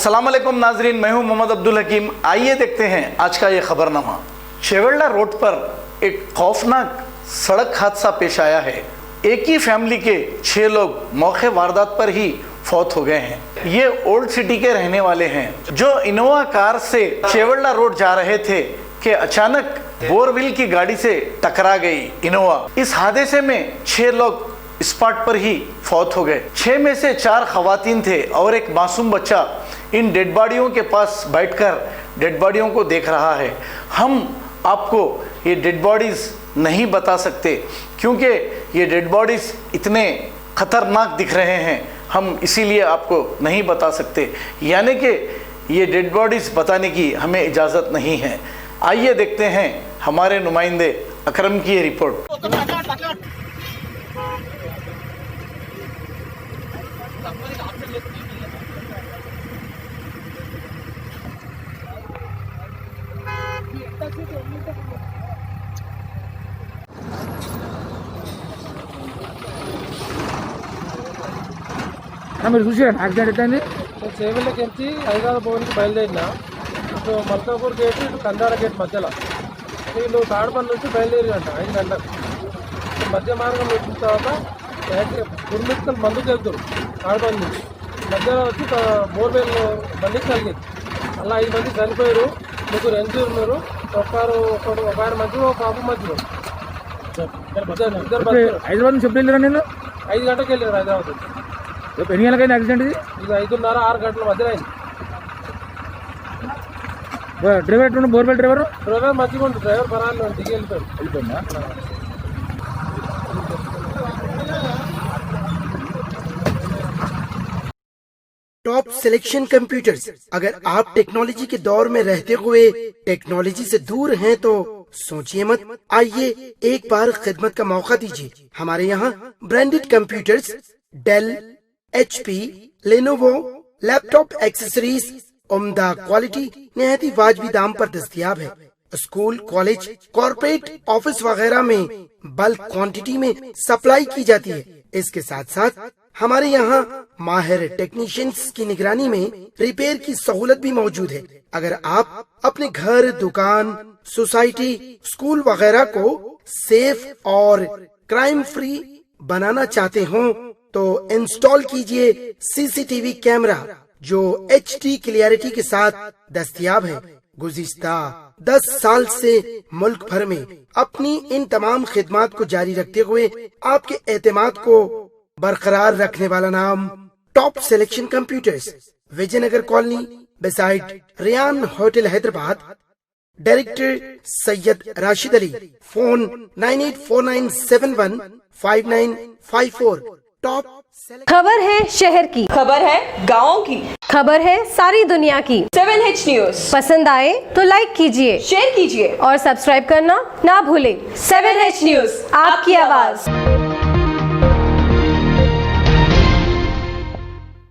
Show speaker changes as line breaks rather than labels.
अस्सलाम वालेकुम नाजरीन, मैं हूं मोहम्मद अब्दुल हकीम। आइए देखते हैं आज का ये खबरनामा। शेवेल्डा रोड पर एक खौफनाक सड़क हादसा पेश आया है। एक ही फैमिली के 6 लोग मौके वारदात पर ही फौत हो गए हैं। ये ओल्ड सिटी के रहने वाले हैं जो इनोवा कार से शेवेल्डा रोड जा रहे थे कि अचानक बोरविल की गाड़ी से टकरा गई इनोवा। इस हादसे में 6 लोग स्पॉट पर ही फौत हो गए। 6 में से 4 खवातीन थे और एक मासूम बच्चा इन डेड बॉडियों के पास बैठकर डेड बॉडियों को देख रहा है। हम आपको ये डेड बॉडीज नहीं बता सकते क्योंकि ये डेड बॉडीज इतने खतरनाक दिख रहे हैं, हम इसीलिए आपको नहीं बता सकते, यानी कि ये डेड बॉडीज बताने की हमें इजाज़त नहीं है। आइए देखते हैं हमारे नुमाइंदे अकरम की ये रिपोर्ट।
మీరు చూసారు యాక్సిడెంట్ అయింది.
చేవెళ్ళకి వెళ్తే హైదరాబాద్ భవన్కి బయలుదేరిన ఇటు మల్కాపూర్ గేట్ ఇటు కందార గేట్ మధ్యలో వీళ్ళు తాడపల్లి నుంచి బయలుదేరినంట 5 గంటలకు. మధ్య మార్గం వచ్చిన తర్వాత గుర్మిత్కల్ మందుకు వెళ్తారు తాడపల్లి నుంచి. మధ్యలో వచ్చి బోర్వెల్ బండికి కలిగింది. అలా 5 మంది చనిపోయారు, 3 ఎంజూర్ ఉన్నారు. ఒక ఆయన మధ్యలో ఒక పాప మధ్యలో ఇద్దరు
హైదరాబాద్ నుంచి ఎప్పుడు వెళ్ళారా? నేను
5 గంటలకు వెళ్ళారు హైదరాబాద్ నుంచి.
ఎన్ని గంటలకైనా యాక్సిడెంట్ ఇది?
ఇది 5:30 6 గంటల మధ్యలో అయింది.
డ్రైవర్ ఎట్లా? బోర్వెల్
డ్రైవర్ మంచిగా ఉంటుంది. డ్రైవర్ పరాలు దిగి
వెళ్ళిపోయిందా?
Top selection computers. अगर आप टेक्नोलॉजी के दौर में रहते हुए टेक्नोलॉजी से दूर हैं तो सोचिए मत, आइए एक बार खिदमत का मौका दीजिए। हमारे यहाँ branded computers Dell, HP, Lenovo, laptop accessories उम्दा क्वालिटी निहायती वाजबी दाम पर दस्तयाब है। स्कूल, कॉलेज, कॉर्पोरेट, ऑफिस वगैरह में बल्क क्वांटिटी में सप्लाई की जाती है। इसके साथ साथ हमारे यहाँ माहिर टेक्नीशियंस की निगरानी में रिपेयर की सहूलत भी मौजूद है। अगर आप अपने घर, दुकान, सोसाइटी, स्कूल वगैरह को सेफ और क्राइम फ्री बनाना चाहते हो तो इंस्टॉल कीजिए CCTV कैमरा जो HD क्लियरिटी के साथ दस्तयाब है। गुज़िश्ता 10 साल से मुल्क भर में अपनी इन तमाम खिदमात को जारी रखते हुए आपके एतमाद को बरकरार रखने वाला नाम top selection computers, Vijayanagar colony beside Riyan hotel Hyderabad. Director Syed Rashid Ali. Phone 9849715954। Top
खबर है शहर की,
खबर है गाँव की,
खबर है सारी दुनिया की।
7H न्यूज
पसंद आए तो लाइक कीजिए,
शेयर कीजिए
और सब्सक्राइब करना ना भूले।
7H न्यूज,
आपकी आवाज।